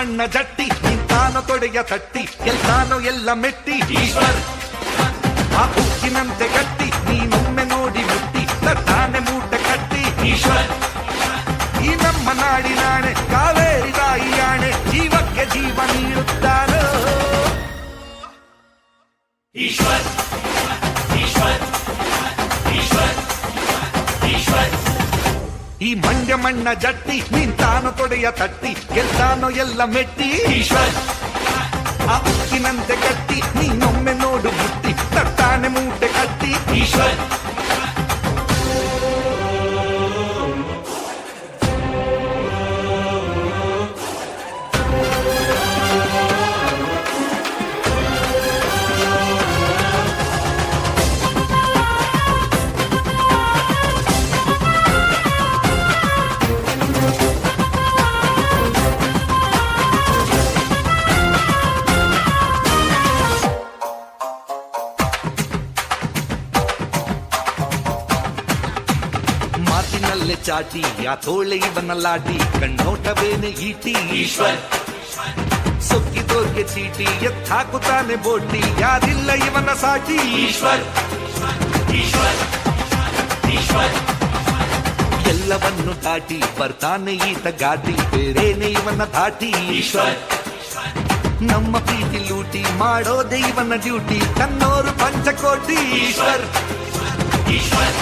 ಮಣ್ಣ ಜಟ್ಟಿ ನಿಂತಾನೋ ತೊಡೆಯ ತಟ್ಟಿ ಗೆಲ್ತಾನೋ ಎಲ್ಲ ಮೆಟ್ಟಿ ಈಶ್ವರ್ ಆ ಉಕ್ಕಿನಂತೆ ಗಟ್ಟಿ ನೀನೊಮ್ಮೆ ನೋಡಿ ಮುಟ್ಟಿ ತಟ್ಟಾನೆ ಮೂಟೆ ಕಟ್ಟಿ ಈಶ್ವರ್ ಈ ನಮ್ಮ ನಾಡಿನಾಣೆ ಕಾವೇರಿ ತಾಯಿಯಾಣೆ ಜೀವಕ್ಕೆ ಜೀವ ನೀಡುತ್ತಾರೋ ಈಶ್ವರ್ ಈಶ್ವರ್ ಈಶ್ವರ್ ಈಶ್ವರ್ ಈ ಮಂಡ್ಯ ಮಣ್ಣ ಜಟ್ಟಿ ನಿಂತಾನೋ ತೊಡೆಯ ತಟ್ಟಿ ಗೆಲ್ತಾನೋ ಎಲ್ಲ ಮೆಟ್ಟಿ ಈಶ್ವರ್ ಆ ಉಕ್ಕಿನಂತೆ ಗಟ್ಟಿ ನೀನೊಮ್ಮೆ ನೋಡು ಮುಟ್ಟಿ ತಟ್ಟಾನೆ ಮೂಟೆ ಕಟ್ಟಿ ಈಶ್ವರ್ ಮಾತಿನಲ್ಲೇ ಚಾಟಿ ಆ ತೋಳೆ ಇವನ ಲಾಟಿ ಕಣ್ಣೋಟವೇನೆ ಈಟಿ ಈಶ್ವರ್ ಸೊಕ್ಕಿದೋರ್ಗೆ ಚೀಟಿ ಎತ್ತಾಕುತ್ತಾನೆ ಬೋಟಿ ಯಾರಿಲ್ಲ ಇವನ ಸಾಟಿ ಈಶ್ವರ್ ಈಶ್ವರ್ ಈಶ್ವರ್ ಎಲ್ಲವನ್ನು ದಾಟಿ ಬರ್ತಾನೆ ಈತ ಗಾಟಿ ಬೇರೇನೆ ಇವನ ಧಾಟಿ ಈಶ್ವರ್ ನಮ್ಮ ಪ್ರೀತಿ ಲೂಟಿ ಮಾಡೋದೇ ಇವನ ಡ್ಯೂಟಿ ಕಣ್ಣೋರು ಪಂಚಕೋಟಿ ಈಶ್ವರ್ ಈಶ್ವರ್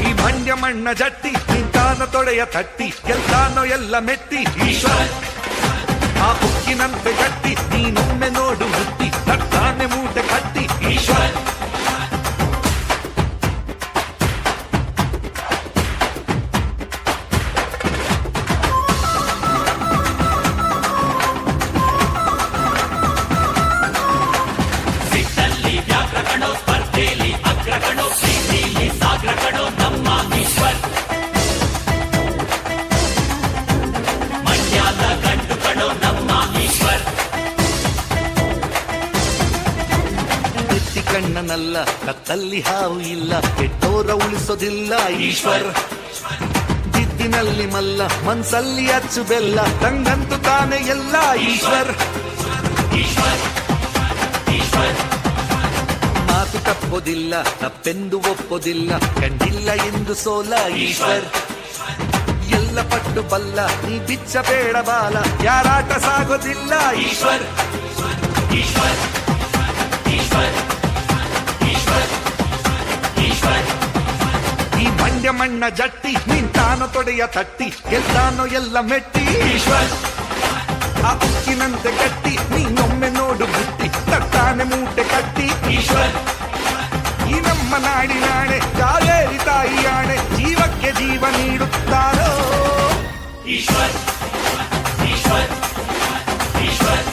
ಈ ಮಂಡ್ಯ ಮಣ್ಣ ಜಟ್ಟಿ ನಿಂತಾನೋ ತೊಡೆಯ ತಟ್ಟಿ ಗೆಲ್ತಾನೋ ಎಲ್ಲ ಮೆಟ್ಟಿ ಈಶ್ವರ್ ಆ ಉಕ್ಕಿನಂತೆ ಗಟ್ಟಿ ನೀನೊಮ್ಮೆ ನೋಡು ಮುಟ್ಟಿ ತಟ್ಟಾನೆ ಮೂಟೆ ಕಟ್ಟಿ ಈಶ್ವರ್ ಕಣ್ಣನಲ್ಲ ಕತ್ತಲ್ಲಿ ಹಾವು ಇಲ್ಲ ಕೆಟ್ಟೋರ ಉಳಿಸೋದಿಲ್ಲ ಈಶ್ವರ್ ಜಿದ್ದಿನಲ್ಲಿ ಮಲ್ಲ ಮನ್ಸಲ್ಲಿ ಅಚ್ಚು ಬೆಲ್ಲ ತಂಗಂತು ತಾನೆ ಎಲ್ಲ ಈಶ್ವರ್ ಈಶ್ವರ್ ಈಶ್ವರ್ ಮಾತು ತಪ್ಪೋದಿಲ್ಲ ತಪ್ಪೆಂದು ಒಪ್ಪೋದಿಲ್ಲ ಕಂಡಿಲ್ಲ ಎಂದು ಸೋಲ ಈಶ್ವರ್ ಎಲ್ಲ ಪಟ್ಟು ಬಲ್ಲ ನೀ ಬಿಚ್ಚಬೇಡ ಬಾಲ ಯಾರಾಟ ಸಾಗೋದಿಲ್ಲ ಈಶ್ವರ್ ಈಶ್ವರ್ ಈಶ್ವರ್ ಈ ಮಂಡ್ಯ ಮಣ್ಣ ಜಟ್ಟಿ ನಿಂತಾನೋ ತೊಡೆಯ ತಟ್ಟಿ ಗೆಲ್ತಾನೋ ಎಲ್ಲ ಮೆಟ್ಟಿ ಈಶ್ವರ್ ಆ ಉಕ್ಕಿನಂತೆ ಗಟ್ಟಿ ನೀನೊಮ್ಮೆ ನೋಡು ಮುಟ್ಟಿ ತಟ್ಟಾನೆ ಮೂಟೆ ಕಟ್ಟಿ ಈಶ್ವರ್ ಈ ನಮ್ಮ ನಾಡಿನಾಣೆ ಕಾವೇರಿ ತಾಯಿಯಾಣೆ ಜೀವಕ್ಕೆ ಜೀವ ನೀಡುತ್ತಾರೋ ಈಶ್ವರ್ ಈಶ್ವರ್ ಈಶ್ವರ್